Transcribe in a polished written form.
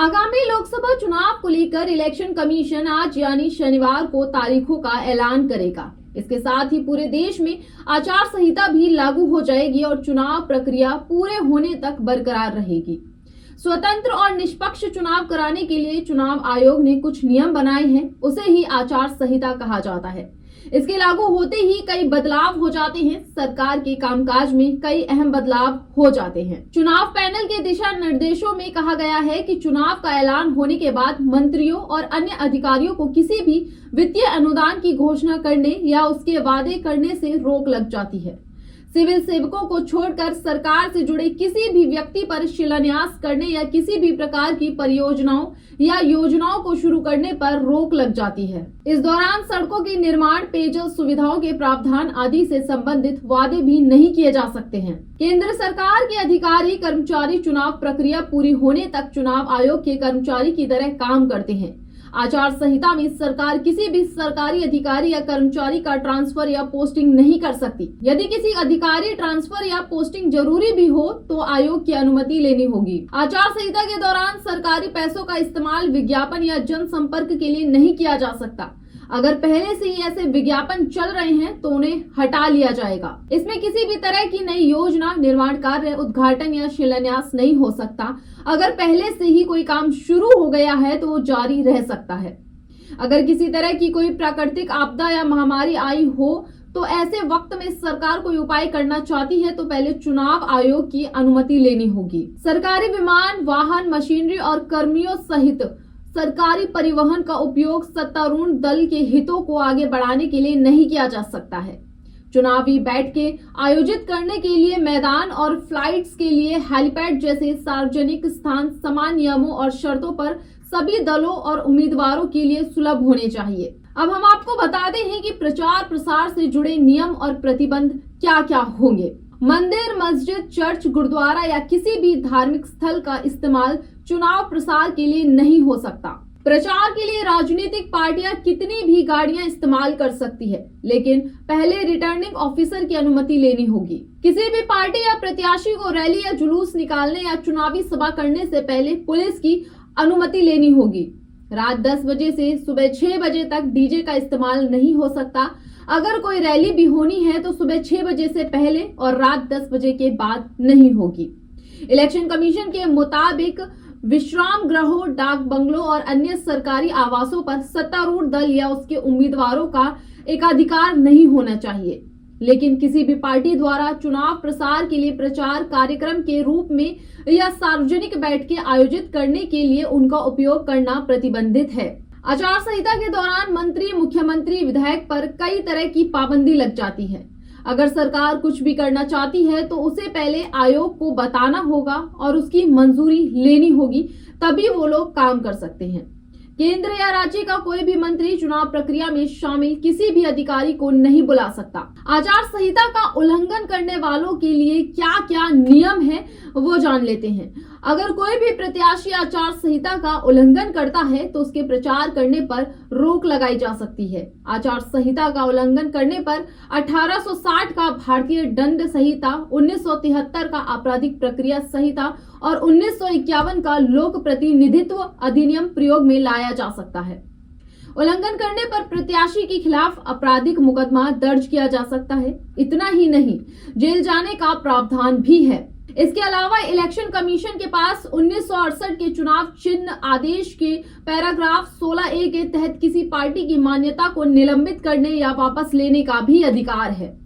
आगामी लोकसभा चुनाव को लेकर इलेक्शन कमीशन आज यानी शनिवार को तारीखों का ऐलान करेगा। इसके साथ ही पूरे देश में आचार संहिता भी लागू हो जाएगी और चुनाव प्रक्रिया पूरे होने तक बरकरार रहेगी। स्वतंत्र और निष्पक्ष चुनाव कराने के लिए चुनाव आयोग ने कुछ नियम बनाए हैं, उसे ही आचार संहिता कहा जाता है। इसके लागू होते ही कई बदलाव हो जाते हैं। सरकार के कामकाज में कई अहम बदलाव हो जाते हैं। चुनाव पैनल के दिशा निर्देशों में कहा गया है कि चुनाव का ऐलान होने के बाद मंत्रियों और अन्य अधिकारियों को किसी भी वित्तीय अनुदान की घोषणा करने या उसके वादे करने से रोक लग जाती है। सिविल सेवकों को छोड़कर सरकार से जुड़े किसी भी व्यक्ति पर शिलान्यास करने या किसी भी प्रकार की परियोजनाओं या योजनाओं को शुरू करने पर रोक लग जाती है। इस दौरान सड़कों के निर्माण, पेयजल सुविधाओं के प्रावधान आदि से संबंधित वादे भी नहीं किए जा सकते हैं। केंद्र सरकार के अधिकारी कर्मचारी चुनाव प्रक्रिया पूरी होने तक चुनाव आयोग के कर्मचारी की तरह काम करते हैं। आचार संहिता में सरकार किसी भी सरकारी अधिकारी या कर्मचारी का ट्रांसफर या पोस्टिंग नहीं कर सकती। यदि किसी अधिकारी ट्रांसफर या पोस्टिंग जरूरी भी हो तो आयोग की अनुमति लेनी होगी। आचार संहिता के दौरान सरकारी पैसों का इस्तेमाल विज्ञापन या जनसंपर्क के लिए नहीं किया जा सकता। अगर पहले से ही ऐसे विज्ञापन चल रहे हैं तो उन्हें हटा लिया जाएगा। इसमें किसी भी तरह की नई योजना, निर्माण कार्य, उद्घाटन या शिलान्यास नहीं हो सकता। अगर पहले से ही कोई काम शुरू हो गया है तो वो जारी रह सकता है। अगर किसी तरह की कोई प्राकृतिक आपदा या महामारी आई हो तो ऐसे वक्त में सरकार कोई उपाय करना चाहती है तो पहले चुनाव आयोग की अनुमति लेनी होगी। सरकारी विमान, वाहन, मशीनरी और कर्मियों सहित सरकारी परिवहन का उपयोग सत्तारूढ़ दल के हितों को आगे बढ़ाने के लिए नहीं किया जा सकता है। चुनावी बैठकें आयोजित करने के लिए मैदान और फ्लाइट्स के लिए हेलीपैड जैसे सार्वजनिक स्थान समान नियमों और शर्तों पर सभी दलों और उम्मीदवारों के लिए सुलभ होने चाहिए। अब हम आपको बताते हैं कि प्रचार प्रसार से जुड़े नियम और प्रतिबंध क्या क्या होंगे। मंदिर, मस्जिद, चर्च, गुरुद्वारा या किसी भी धार्मिक स्थल का इस्तेमाल चुनाव प्रसार के लिए नहीं हो सकता। प्रचार के लिए राजनीतिक पार्टियां कितनी भी गाड़ियां इस्तेमाल कर सकती है, लेकिन पहले रिटर्निंग ऑफिसर की अनुमति लेनी होगी। किसी भी पार्टी या प्रत्याशी को रैली या जुलूस निकालने या चुनावी सभा करने से पहले पुलिस की अनुमति लेनी होगी। रात 10 बजे से सुबह 6 बजे तक डीजे का इस्तेमाल नहीं हो सकता। अगर कोई रैली भी होनी है तो सुबह 6 बजे से पहले और रात 10 बजे के बाद नहीं होगी। इलेक्शन कमीशन के मुताबिक विश्राम गृहों, डाक बंगलों और अन्य सरकारी आवासों पर सत्तारूढ़ दल या उसके उम्मीदवारों का एकाधिकार नहीं होना चाहिए। लेकिन किसी भी पार्टी द्वारा चुनाव प्रसार के लिए प्रचार कार्यक्रम के रूप में या सार्वजनिक बैठकें आयोजित करने के लिए उनका उपयोग करना प्रतिबंधित है। आचार संहिता के दौरान मंत्री, मुख्यमंत्री, विधायक पर कई तरह की पाबंदी लग जाती है। अगर सरकार कुछ भी करना चाहती है तो उसे पहले आयोग को बताना होगा और उसकी मंजूरी लेनी होगी, तभी वो लोग काम कर सकते हैं। केंद्र या राज्य का कोई भी मंत्री चुनाव प्रक्रिया में शामिल किसी भी अधिकारी को नहीं बुला सकता। आचार संहिता का उल्लंघन करने वालों के लिए क्या क्या नियम है वो जान लेते हैं। अगर कोई भी प्रत्याशी आचार संहिता का उल्लंघन करता है तो उसके प्रचार करने पर रोक लगाई जा सकती है। आचार संहिता का उल्लंघन करने पर 1860 का भारतीय दंड संहिता, 1973 का आपराधिक प्रक्रिया संहिता और 1951 का लोक प्रतिनिधित्व अधिनियम प्रयोग में लाया जा सकता है। उल्लंघन करने पर प्रत्याशी के खिलाफ आपराधिक मुकदमा दर्ज किया जा सकता है। इतना ही नहीं, जेल जाने का प्रावधान भी है। इसके अलावा इलेक्शन कमीशन के पास 1968 के चुनाव चिन्ह आदेश के पैराग्राफ 16A के तहत किसी पार्टी की मान्यता को निलंबित करने या वापस लेने का भी अधिकार है।